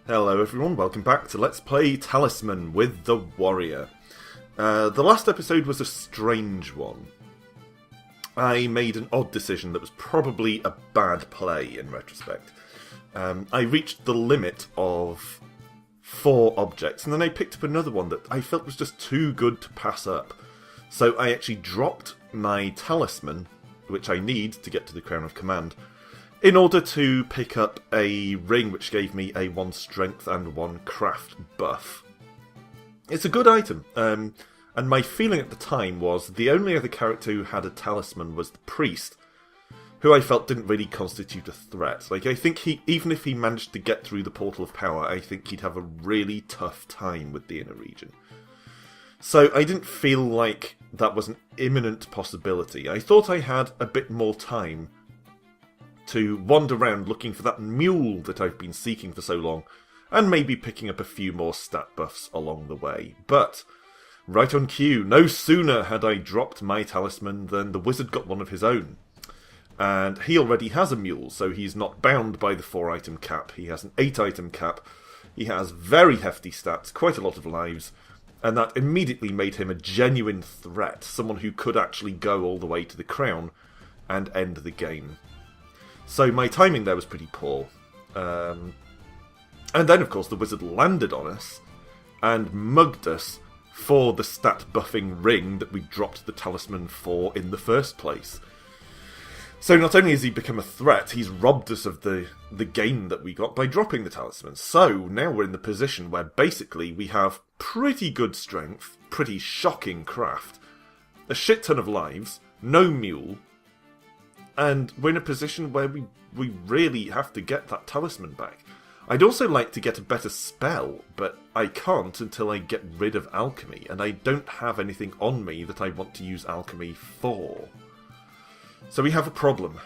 Hello everyone, welcome back to Let's Play Talisman with the Warrior. The last episode was a strange one. I made an odd decision that was probably a bad play in retrospect. I reached the limit of 4 objects and then I picked up another one that I felt was just too good to pass up. So I actually dropped my Talisman, which I need to get to the Crown of Command, in order to pick up a ring which gave me a 1 strength and 1 craft buff. It's a good item, and my feeling at the time was the only other character who had a talisman was the priest, who I felt didn't really constitute a threat. Like, I think even if he managed to get through the Portal of Power, I think he'd have a really tough time with the inner region. So I didn't feel like that was an imminent possibility. I thought I had a bit more time to wander around looking for that mule that I've been seeking for so long, and maybe picking up a few more stat buffs along the way. But, right on cue, no sooner had I dropped my talisman than the wizard got one of his own. And he already has a mule, so he's not bound by the 4-item cap. He has an 8-item cap. He has very hefty stats, quite a lot of lives, and that immediately made him a genuine threat, someone who could actually go all the way to the crown and end the game. So my timing there was pretty poor. And then, of course, the wizard landed on us and mugged us for the stat buffing ring that we dropped the talisman for in the first place. So not only has he become a threat, he's robbed us of the gain that we got by dropping the talisman. So now we're in the position where basically we have pretty good strength, pretty shocking craft, a shit ton of lives, no mule, and we're in a position where we really have to get that talisman back. I'd also like to get a better spell, but I can't until I get rid of alchemy, and I don't have anything on me that I want to use alchemy for. So we have a problem.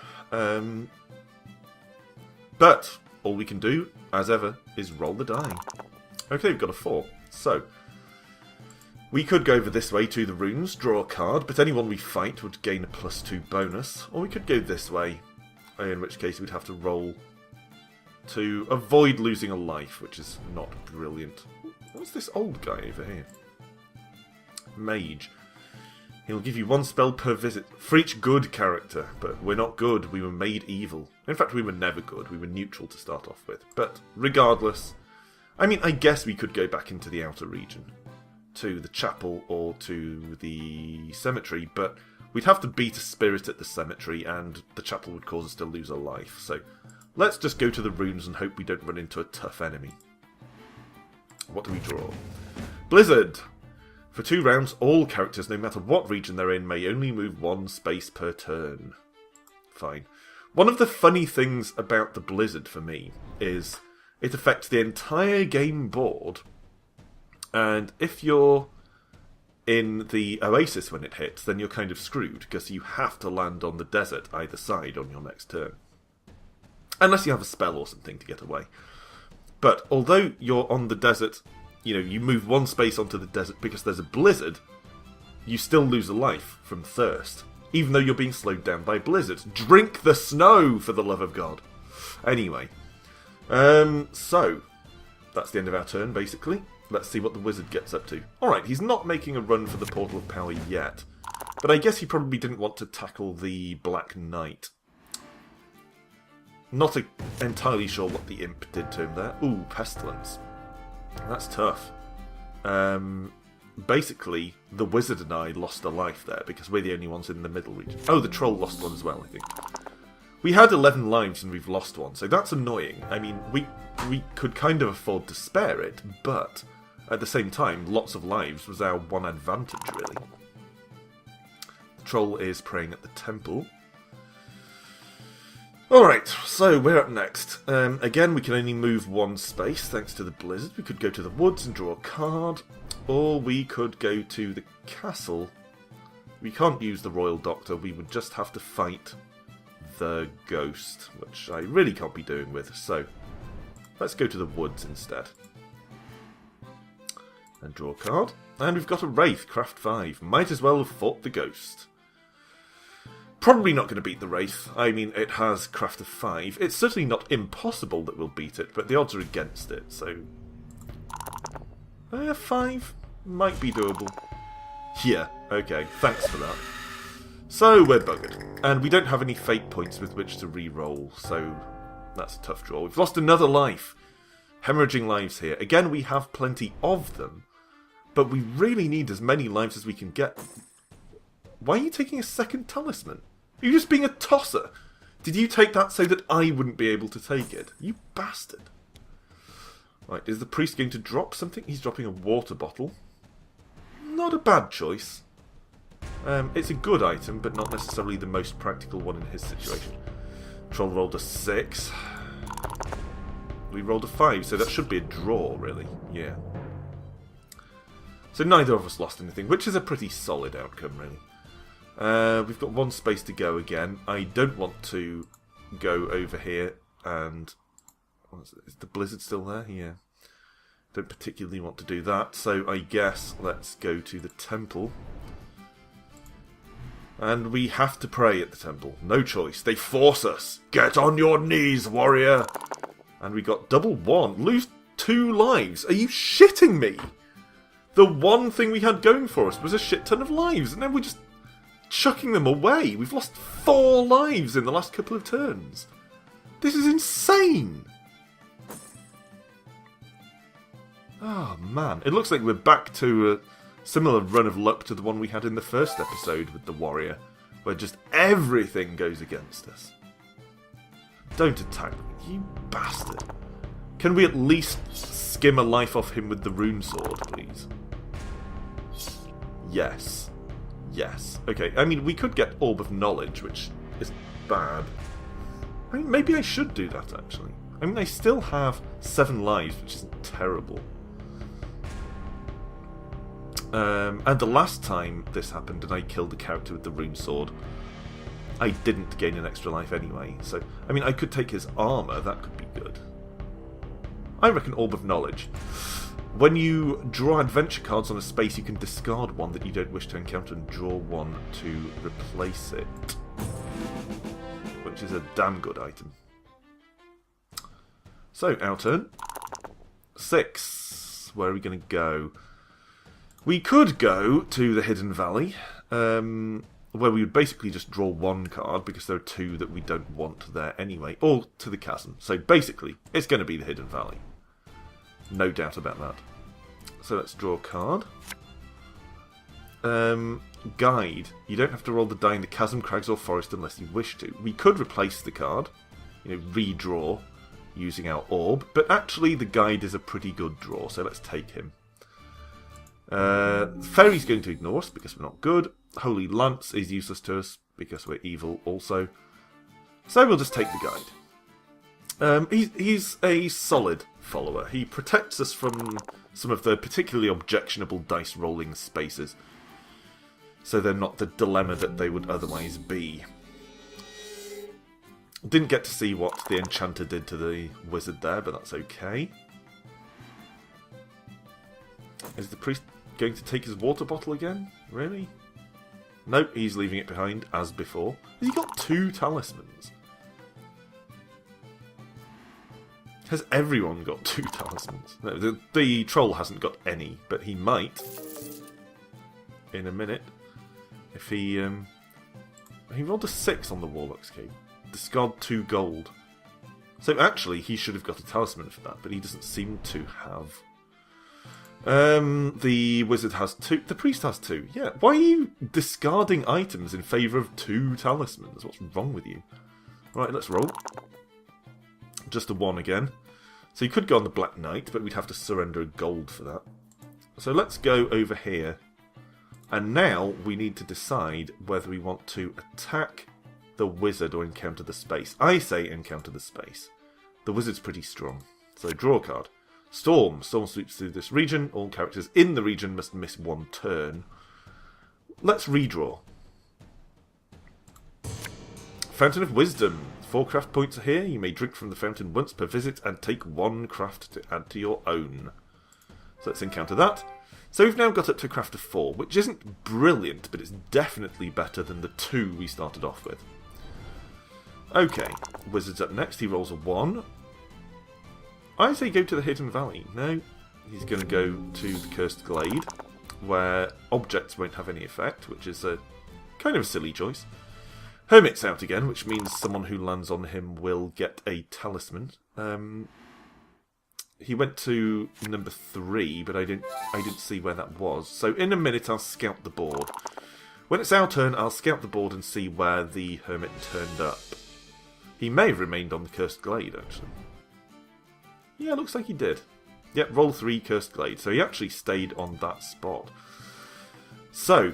But all we can do, as ever, is roll the die. Okay, we've got a 4. So we could go over this way to the runes, draw a card, but anyone we fight would gain a +2 bonus. Or we could go this way, in which case we'd have to roll to avoid losing a life, which is not brilliant. What's this old guy over here? Mage. He'll give you 1 spell per visit for each good character, but we're not good, we were made evil. In fact, we were never good, we were neutral to start off with. But regardless, I mean, I guess we could go back into the outer region, to the chapel or to the cemetery, but we'd have to beat a spirit at the cemetery and the chapel would cause us to lose a life. So let's just go to the runes and hope we don't run into a tough enemy. What do we draw? Blizzard! For 2 rounds, all characters, no matter what region they're in, may only move 1 space per turn. Fine. One of the funny things about the Blizzard for me is it affects the entire game board. And if you're in the Oasis when it hits, then you're kind of screwed, because you have to land on the desert either side on your next turn. Unless you have a spell or something to get away. But although you're on the desert, you know, you move 1 space onto the desert because there's a blizzard, you still lose a life from thirst, even though you're being slowed down by blizzards. Drink the snow, for the love of God! Anyway, so that's the end of our turn, basically. Let's see what the wizard gets up to. Alright, he's not making a run for the Portal of Power yet, but I guess he probably didn't want to tackle the Black Knight. Not entirely sure what the imp did to him there. Ooh, Pestilence. That's tough. Basically, the wizard and I lost a life there, because we're the only ones in the middle region. Oh, the troll lost one as well, I think. We had 11 lives and we've lost 1, so that's annoying. I mean, we could kind of afford to spare it, but at the same time, lots of lives was our one advantage, really. The troll is praying at the temple. Alright, so we're up next. Again, we can only move 1 space thanks to the blizzard. We could go to the woods and draw a card, or we could go to the castle. We can't use the Royal Doctor, we would just have to fight the ghost, which I really can't be doing with, so let's go to the woods instead. And draw a card. And we've got a Wraith, craft 5. Might as well have fought the ghost. Probably not going to beat the Wraith. I mean, it has craft of 5. It's certainly not impossible that we'll beat it, but the odds are against it, so... 5 might be doable. Yeah, okay, thanks for that. So, we're buggered. And we don't have any fate points with which to re-roll, so that's a tough draw. We've lost another life. Hemorrhaging lives here. Again, we have plenty of them, but we really need as many lives as we can get. Why are you taking a second talisman? Are you just being a tosser? Did you take that so that I wouldn't be able to take it? You bastard. Right, is the priest going to drop something? He's dropping a water bottle. Not a bad choice. It's a good item, but not necessarily the most practical one in his situation. Troll rolled a 6. We rolled a 5, so that should be a draw, really. Yeah. So neither of us lost anything, which is a pretty solid outcome, really. We've got one space to go again. I don't want to go over here and... Is the blizzard still there? Yeah. Don't particularly want to do that, so I guess let's go to the temple. And we have to pray at the temple. No choice. They force us. Get on your knees, warrior! And we got double 1. Lose 2 lives. Are you shitting me? The one thing we had going for us was a shit ton of lives, and then we're just chucking them away. We've lost 4 lives in the last couple of turns. This is insane! Oh, man. It looks like we're back to a similar run of luck to the one we had in the first episode with the warrior, where just everything goes against us. Don't attack me, you bastard. Can we at least skim a life off him with the rune sword, please? Yes. Yes. Okay, I mean, we could get Orb of Knowledge, which isn't bad. I mean, maybe I should do that, actually. I mean, I still have 7 lives, which isn't terrible. And the last time this happened and I killed the character with the rune sword, I didn't gain an extra life anyway. So, I mean, I could take his armour, that could be good. I reckon Orb of Knowledge. When you draw adventure cards on a space, you can discard one that you don't wish to encounter and draw one to replace it. Which is a damn good item. So, our turn. 6. Where are we going to go? We could go to the Hidden Valley, where we would basically just draw 1 card, because there are 2 that we don't want there anyway, or to the Chasm. So basically, it's going to be the Hidden Valley. No doubt about that. So let's draw a card. Guide. You don't have to roll the die in the Chasm, Crags, or Forest unless you wish to. We could replace the card, redraw, using our orb, but actually the Guide is a pretty good draw, so let's take him. Fairy's going to ignore us because we're not good. Holy Lance is useless to us because we're evil also. So we'll just take the Guide. He's a solid follower. He protects us from some of the particularly objectionable dice rolling spaces, so they're not the dilemma that they would otherwise be. Didn't get to see what the enchanter did to the wizard there, but that's okay. Is the priest going to take his water bottle again? Really? Nope, he's leaving it behind, as before. Has he got 2 talismans? Has everyone got 2 talismans? No, the troll hasn't got any, but he might. In a minute. If he rolled a 6 on the Warlock's Cape. Discard 2 gold. So actually, he should have got a talisman for that, but he doesn't seem to have. The wizard has 2. The priest has 2. Yeah. Why are you discarding items in favour of 2 talismans? What's wrong with you? Right, let's roll. Just a 1 again. So you could go on the Black Knight, but we'd have to surrender a gold for that. So let's go over here. And now we need to decide whether we want to attack the wizard or encounter the space. I say encounter the space. The wizard's pretty strong. So draw a card. Storm. Storm sweeps through this region. All characters in the region must miss 1 turn. Let's redraw. Fountain of Wisdom. 4 craft points are here. You may drink from the fountain once per visit and take 1 craft to add to your own. So let's encounter that. So we've now got up to a craft of 4, which isn't brilliant, but it's definitely better than the 2 we started off with. Okay, Wizard's up next. He rolls a 1. I say go to the Hidden Valley. No, he's going to go to the Cursed Glade, where objects won't have any effect, which is a kind of a silly choice. Hermit's out again, which means someone who lands on him will get a talisman. He went to number 3, but I didn't see where that was. So in a minute I'll scout the board. When it's our turn, I'll scout the board and see where the Hermit turned up. He may have remained on the Cursed Glade, actually. Yeah, looks like he did. Yep, roll 3, Cursed Glade. So he actually stayed on that spot. So,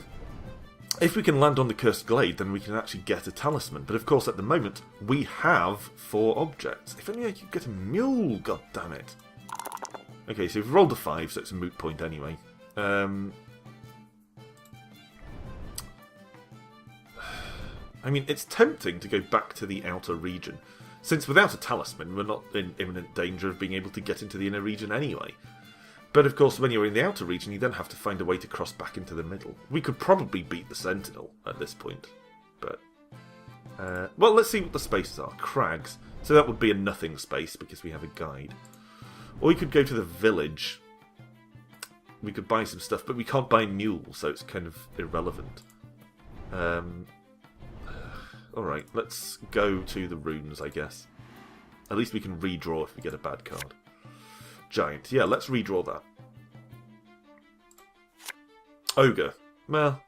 if we can land on the Cursed Glade, then we can actually get a talisman. But of course, at the moment, we have 4 objects. If only I could get a mule, goddammit. Okay, so we've rolled a 5, so it's a moot point anyway. I mean, it's tempting to go back to the outer region, since without a talisman, we're not in imminent danger of being able to get into the inner region anyway. But of course, when you're in the outer region, you then have to find a way to cross back into the middle. We could probably beat the Sentinel at this point, but... well, let's see what the spaces are. Crags. So that would be a nothing space, because we have a guide. Or we could go to the village. We could buy some stuff, but we can't buy mules, so it's kind of irrelevant. Alright, let's go to the runes, I guess. At least we can redraw if we get a bad card. Giant. Yeah, let's redraw that. Ogre. Well,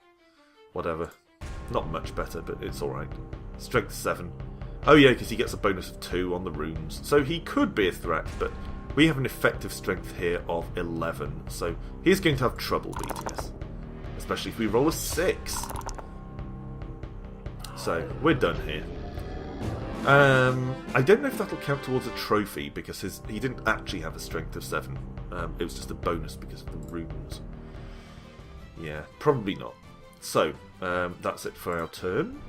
whatever. Not much better, but it's alright. Strength 7. Oh yeah, because he gets a bonus of 2 on the runes. So he could be a threat, but we have an effective strength here of 11. So he's going to have trouble beating us. Especially if we roll a 6. So, we're done here. I don't know if that'll count towards a trophy, because he didn't actually have a strength of 7. It was just a bonus because of the runes. Yeah, probably not. So, that's it for our turn.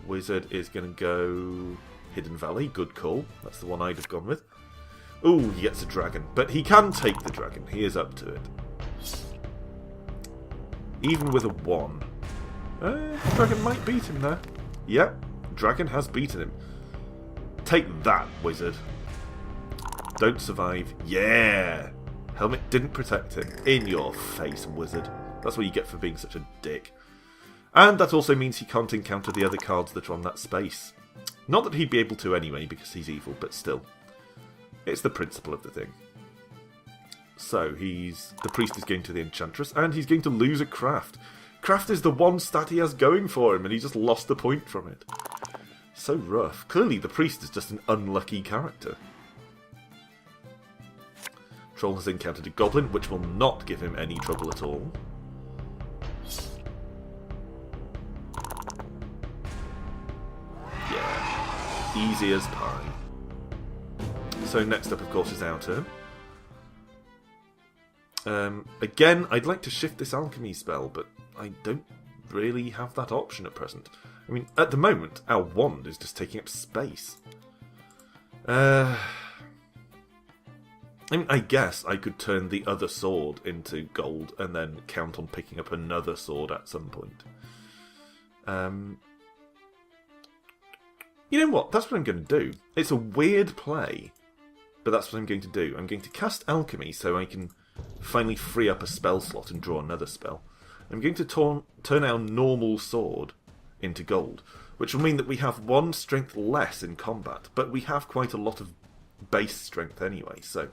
Wizard is going to go Hidden Valley. Good call. That's the one I'd have gone with. Ooh, he gets a dragon. But he can take the dragon. He is up to it. Even with a 1. Dragon might beat him there. Yep, dragon has beaten him. Take that, wizard. Don't survive. Yeah! Helmet didn't protect him. In your face, wizard. That's what you get for being such a dick. And that also means he can't encounter the other cards that are on that space. Not that he'd be able to anyway, because he's evil, but still. It's the principle of the thing. So, the priest is going to the enchantress, and he's going to lose a craft. Craft is the one stat he has going for him, and he just lost a point from it. So rough. Clearly the priest is just an unlucky character. Troll has encountered a goblin, which will not give him any trouble at all. Yeah. Easy as pie. So next up, of course, is our turn. Again, I'd like to shift this alchemy spell, but I don't really have that option at present. I mean, at the moment, our wand is just taking up space. I mean, I guess I could turn the other sword into gold and then count on picking up another sword at some point. You know what? That's what I'm going to do. It's a weird play, but that's what I'm going to do. I'm going to cast alchemy so I can finally free up a spell slot and draw another spell. I'm going to turn our normal sword into gold, which will mean that we have 1 strength less in combat, but we have quite a lot of base strength anyway, so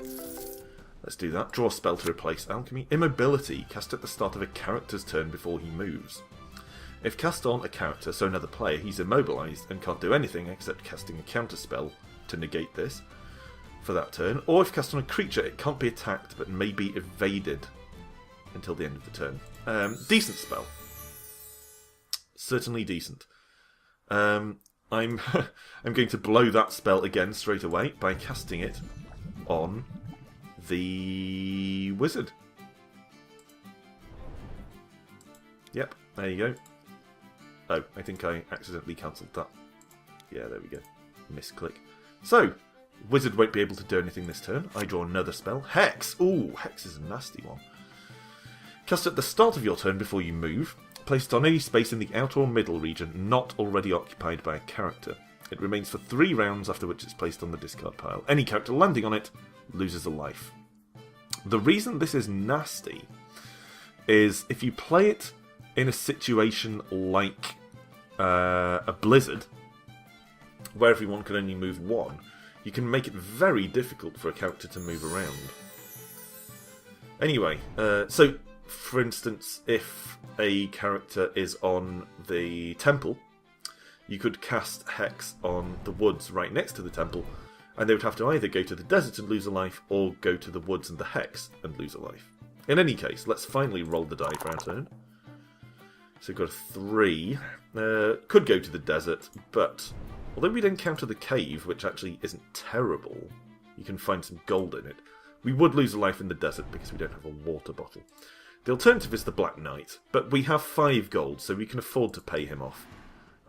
let's do that. Draw a spell to replace alchemy. Immobility, cast at the start of a character's turn before he moves. If cast on a character, so another player, he's immobilized and can't do anything except casting a counter spell to negate this for that turn, or if cast on a creature, it can't be attacked but may be evaded until the end of the turn. Decent spell. Certainly decent. I'm I'm going to blow that spell again straight away by casting it on the wizard. Yep, there you go. Oh, I think I accidentally cancelled that. Yeah, there we go. Misclick. So, Wizard won't be able to do anything this turn. I draw another spell. Hex! Ooh, Hex is a nasty one. Cast at the start of your turn before you move. Placed on any space in the outer or middle region not already occupied by a character. It remains for 3 rounds, after which it's placed on the discard pile. Any character landing on it loses a life. The reason this is nasty is if you play it in a situation like a Blizzard, where everyone can only move 1, you can make it very difficult for a character to move around. Anyway, so for instance, if a character is on the temple, you could cast Hex on the woods right next to the temple, and they would have to either go to the desert and lose a life, or go to the woods and the Hex and lose a life. In any case, let's finally roll the die for our turn. So we've got a 3. Could go to the desert, but although we'd encounter the cave, which actually isn't terrible, you can find some gold in it, we would lose a life in the desert because we don't have a water bottle. The alternative is the Black Knight, but we have 5 gold, so we can afford to pay him off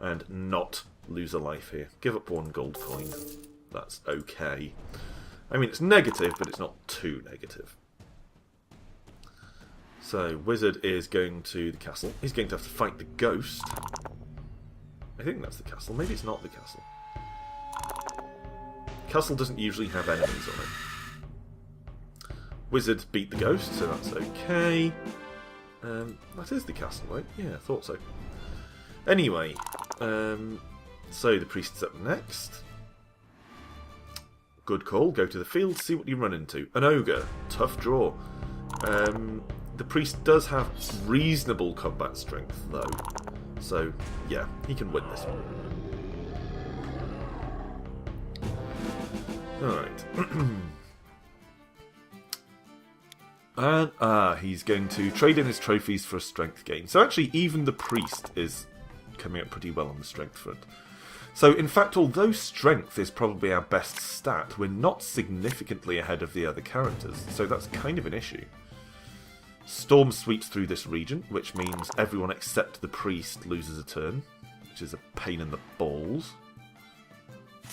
and not lose a life here. Give up 1 gold coin. That's okay. I mean, it's negative, but it's not too negative. So, Wizard is going to the castle. He's going to have to fight the ghost. I think that's the castle. Maybe it's not the castle. Castle doesn't usually have enemies on it. Wizard beat the ghost, so that's okay. That is the castle, right? Yeah, I thought so. Anyway, so the priest's up next. Good call. Go to the field, see what you run into. An ogre. Tough draw. The priest does have reasonable combat strength, though. So, yeah, he can win this one. Alright. And, he's going to trade in his trophies for a strength gain. So actually, even the priest is coming up pretty well on the strength front. So, in fact, although strength is probably our best stat, we're not significantly ahead of the other characters. So that's kind of an issue. Storm sweeps through this region, which means everyone except the priest loses a turn, which is a pain in the balls.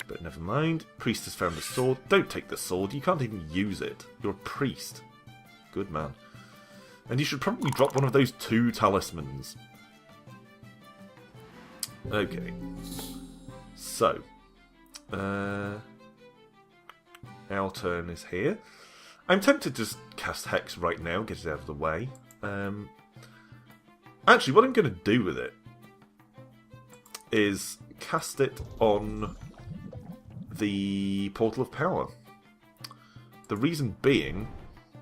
But never mind. Priest has found the sword. Don't take the sword. You can't even use it. You're a priest. Good man. And you should probably drop one of those 2 talismans. Okay. So. Our turn is here. I'm tempted to just cast Hex right now, get it out of the way. Actually, what I'm going to do with it is cast it on the Portal of Power. The reason being,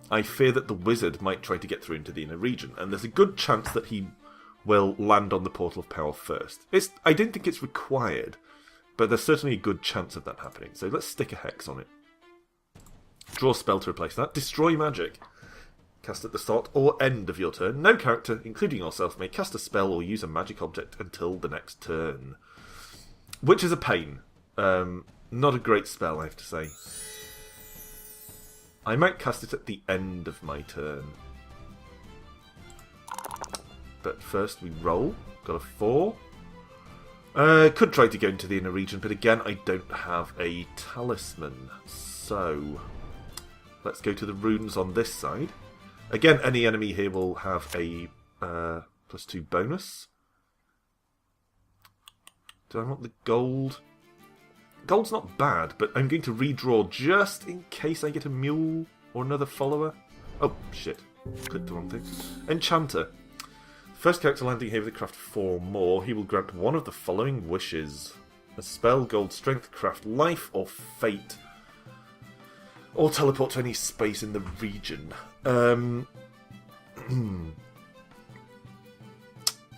I fear that the wizard might try to get through into the inner region, and there's a good chance that he will land on the Portal of Power first. I don't think it's required, but there's certainly a good chance of that happening. So let's stick a Hex on it. Draw a spell to replace that. Destroy magic. Cast at the start or end of your turn. No character, including yourself, may cast a spell or use a magic object until the next turn. Which is a pain. Not a great spell, I have to say. I might cast it at the end of my turn. But first we roll. Got a 4. Could try to go into the inner region, but again, I don't have a talisman. So, let's go to the runes on this side. Again, any enemy here will have a +2 bonus. Do I want the gold? Gold's not bad, but I'm going to redraw just in case I get a mule or another follower. Oh, shit. Clicked the wrong thing. Enchanter. First character landing here with a craft 4 or more, he will grant one of the following wishes. A spell, gold, strength, craft, life, or fate. Or teleport to any space in the region. I'm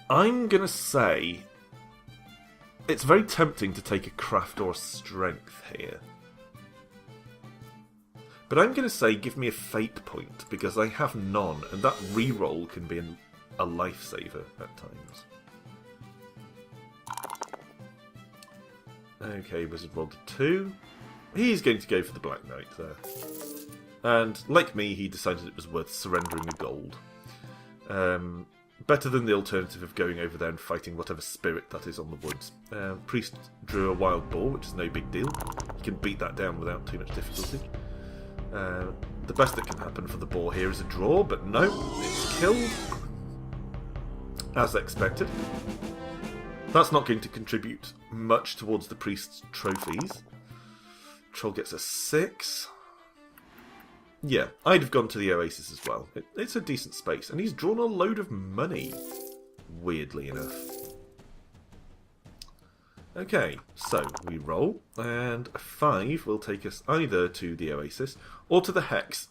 going to say it's very tempting to take a craft or a strength here. But I'm going to say give me a fate point, because I have none, and that reroll can be a lifesaver at times. Okay, Wizard rolled a 2. He's going to go for the Black Knight there. And, like me, he decided it was worth surrendering a gold. better than the alternative of going over there and fighting whatever spirit that is on the woods. Priest drew a wild boar, which is no big deal. You can beat that down without too much difficulty. The best that can happen for the boar here is a draw, but no, it's killed. As expected. That's not going to contribute much towards the priest's trophies. Troll gets a 6. Yeah, I'd have gone to the Oasis as well. It's a decent space, and he's drawn a load of money, weirdly enough. Okay, so we roll, and a 5 will take us either to the Oasis or to the Hex.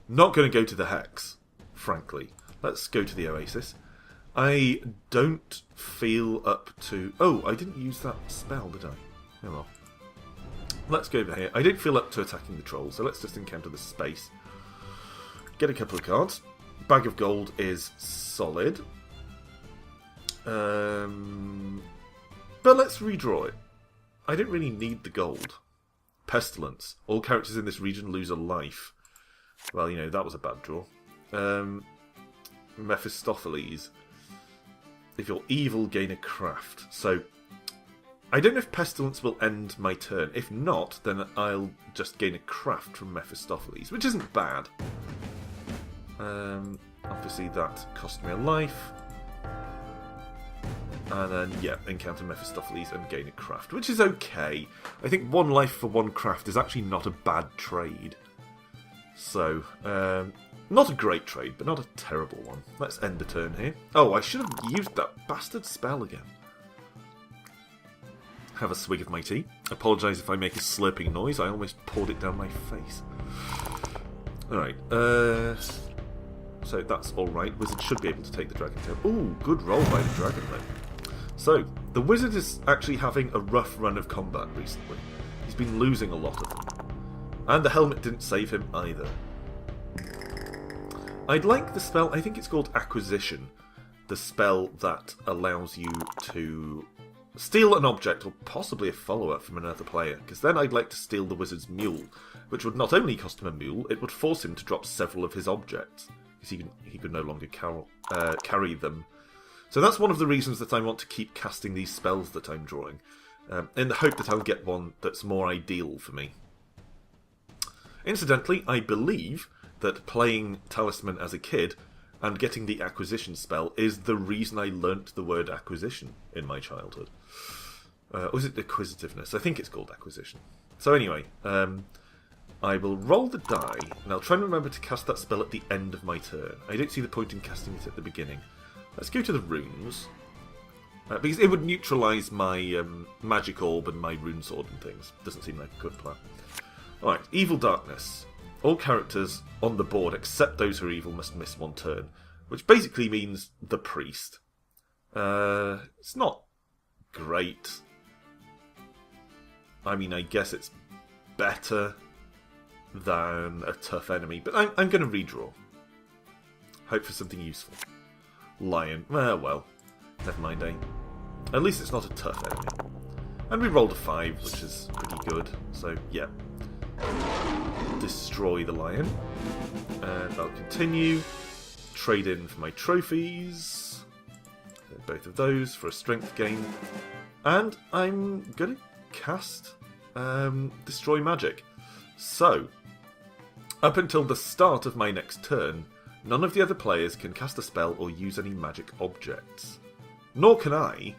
Not going to go to the Hex, frankly. Let's go to the Oasis. I don't feel up to... Oh, I didn't use that spell, did I? Oh well. Let's go over here. I didn't feel up to attacking the troll, so let's just encounter the space. Get a couple of cards. Bag of gold is solid. But let's redraw it. I don't really need the gold. Pestilence. All characters in this region lose a life. Well, you know, that was a bad draw. Mephistopheles. If you're evil, gain a craft. So, I don't know if Pestilence will end my turn. If not, then I'll just gain a craft from Mephistopheles, which isn't bad. Obviously that cost me a life. And then, yeah, encounter Mephistopheles and gain a craft, which is okay. I think 1 life for 1 craft is actually not a bad trade. So, not a great trade, but not a terrible one. Let's end the turn here. Oh, I should have used that bastard spell again. Have a swig of my tea. Apologise if I make a slurping noise. I almost poured it down my face. Alright, so that's alright. Wizard should be able to take the dragon tail. Ooh, good roll by the dragon then. So, the wizard is actually having a rough run of combat recently. He's been losing a lot of them. And the helmet didn't save him either. I'd like the spell, I think it's called Acquisition. The spell that allows you to steal an object, or possibly a follower from another player, because then I'd like to steal the wizard's mule, which would not only cost him a mule, it would force him to drop several of his objects, because he could no longer carry them. So that's one of the reasons that I want to keep casting these spells that I'm drawing, in the hope that I'll get one that's more ideal for me. Incidentally, I believe that playing Talisman as a kid and getting the acquisition spell is the reason I learnt the word acquisition in my childhood. Or is it acquisitiveness? I think it's called acquisition. So anyway, I will roll the die, and I'll try and remember to cast that spell at the end of my turn. I don't see the point in casting it at the beginning. Let's go to the runes. Because it would neutralise my magic orb and my rune sword and things. Doesn't seem like a good plan. Alright, Evil Darkness. All characters on the board except those who are evil must miss 1 turn, which basically means the priest. It's not great. I mean, I guess it's better than a tough enemy, but I'm going to redraw. Hope for something useful. Lion. Well, never mind, eh? At least it's not a tough enemy. And we rolled a 5, which is pretty good, so yeah. Destroy the lion. And I'll continue. Trade in for my trophies. Both of those for a strength gain. And I'm going to cast Destroy Magic. So, up until the start of my next turn, none of the other players can cast a spell or use any magic objects. Nor can I.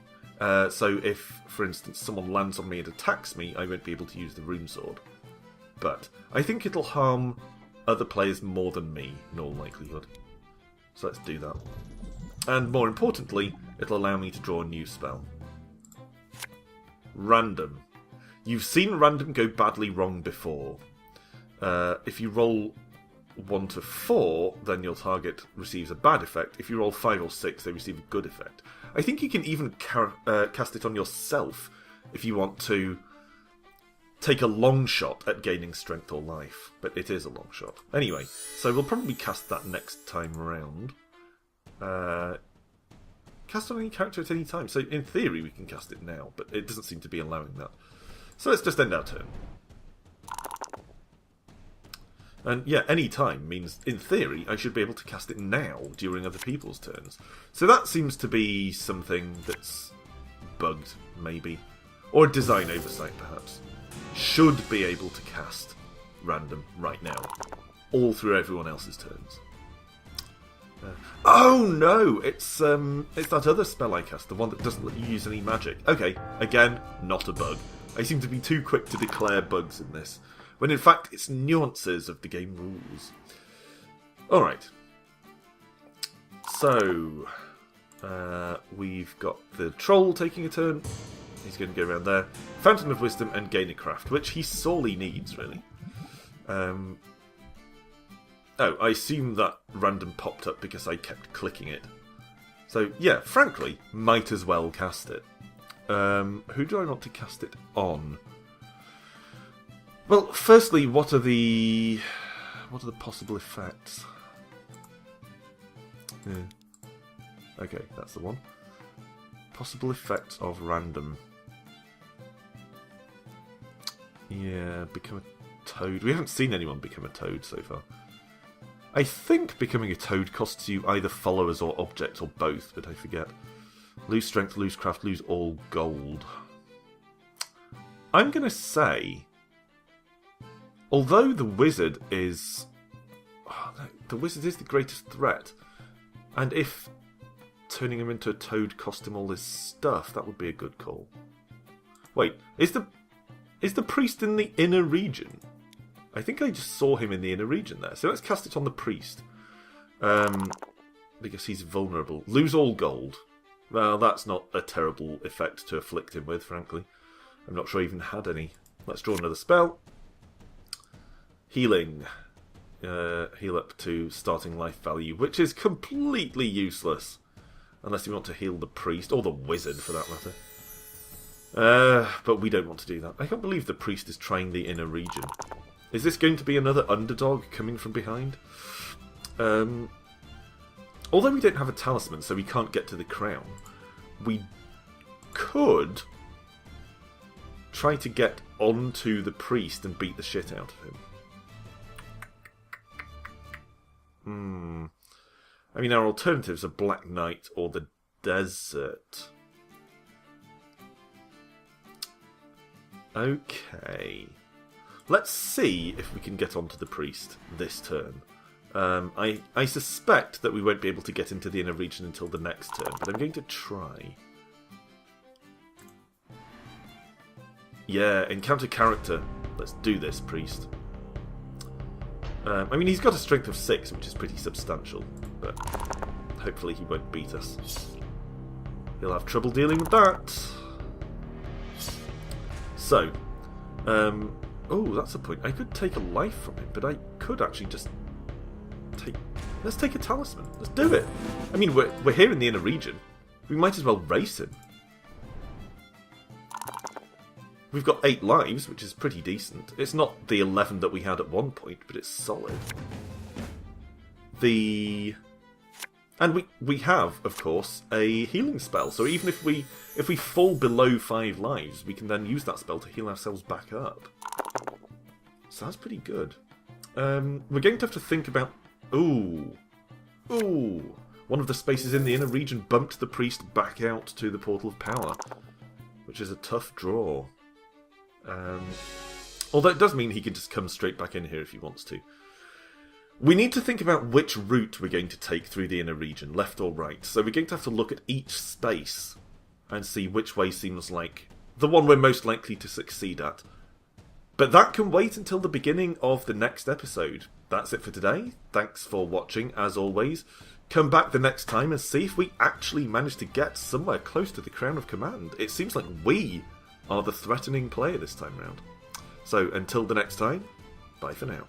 So if, for instance, someone lands on me and attacks me, I won't be able to use the rune sword. But I think it'll harm other players more than me, in all likelihood. So let's do that. And more importantly, it'll allow me to draw a new spell. Random. You've seen random go badly wrong before. If you roll 1 to 4, then your target receives a bad effect. If you roll 5 or 6, they receive a good effect. I think you can even cast it on yourself if you want to take a long shot at gaining strength or life, but it is a long shot. Anyway, so we'll probably cast that next time round. Cast on any character at any time. So in theory we can cast it now, but it doesn't seem to be allowing that. So let's just end our turn. And yeah, any time means, in theory, I should be able to cast it now during other people's turns. So that seems to be something that's bugged, maybe. Or a design oversight, perhaps. Should be able to cast random right now. All through everyone else's turns. Oh no! It's that other spell I cast, the one that doesn't let you use any magic. Okay, again, not a bug. I seem to be too quick to declare bugs in this, when in fact it's nuances of the game rules. Alright. So, we've got the troll taking a turn. He's going to go around there. Fountain of Wisdom and Gain a Craft, which he sorely needs, really. Oh, I assume that random popped up because I kept clicking it. So, yeah, frankly, might as well cast it. Who do I want to cast it on? Well, firstly, what are the possible effects? Okay, that's the one. Possible effects of random. Yeah, become a toad. We haven't seen anyone become a toad so far. I think becoming a toad costs you either followers or objects, or both, but I forget. Lose strength, lose craft, lose all gold. I'm going to say, although the wizard is... Oh, no, the wizard is the greatest threat, and if turning him into a toad cost him all this stuff, that would be a good call. Wait, is the priest in the inner region? I think I just saw him in the inner region there. So let's cast it on the priest. Because he's vulnerable. Lose all gold. Well, that's not a terrible effect to afflict him with, frankly. I'm not sure I even had any. Let's draw another spell. Healing. Heal up to starting life value, which is completely useless. Unless you want to heal the priest, or the wizard for that matter. But we don't want to do that. I can't believe the priest is trying the inner region. Is this going to be another underdog coming from behind? Although we don't have a talisman, so we can't get to the crown, we could try to get onto the priest and beat the shit out of him. I mean, our alternatives are Black Knight or the desert. Okay. Let's see if we can get onto the priest this turn. I suspect that we won't be able to get into the inner region until the next turn, but I'm going to try. Yeah, encounter character. Let's do this, priest. I mean, he's got a strength of 6, which is pretty substantial, but hopefully he won't beat us. He'll have trouble dealing with that. So, oh, that's a point. I could take a life from him, but I could actually just take... Let's take a talisman. Let's do it. I mean, we're here in the inner region. We might as well race him. We've got 8 lives, which is pretty decent. It's not the 11 that we had at one point, but it's solid. And we have, of course, a healing spell. So even if we fall below 5 lives, we can then use that spell to heal ourselves back up. So that's pretty good. We're going to have to think about... Ooh. One of the spaces in the inner region bumped the priest back out to the Portal of Power, which is a tough draw. Although it does mean he can just come straight back in here if he wants to. We need to think about which route we're going to take through the inner region, left or right. So we're going to have to look at each space and see which way seems like the one we're most likely to succeed at. But that can wait until the beginning of the next episode. That's it for today. Thanks for watching, as always. Come back the next time and see if we actually manage to get somewhere close to the Crown of Command. It seems like we are the threatening player this time round. So until the next time, bye for now.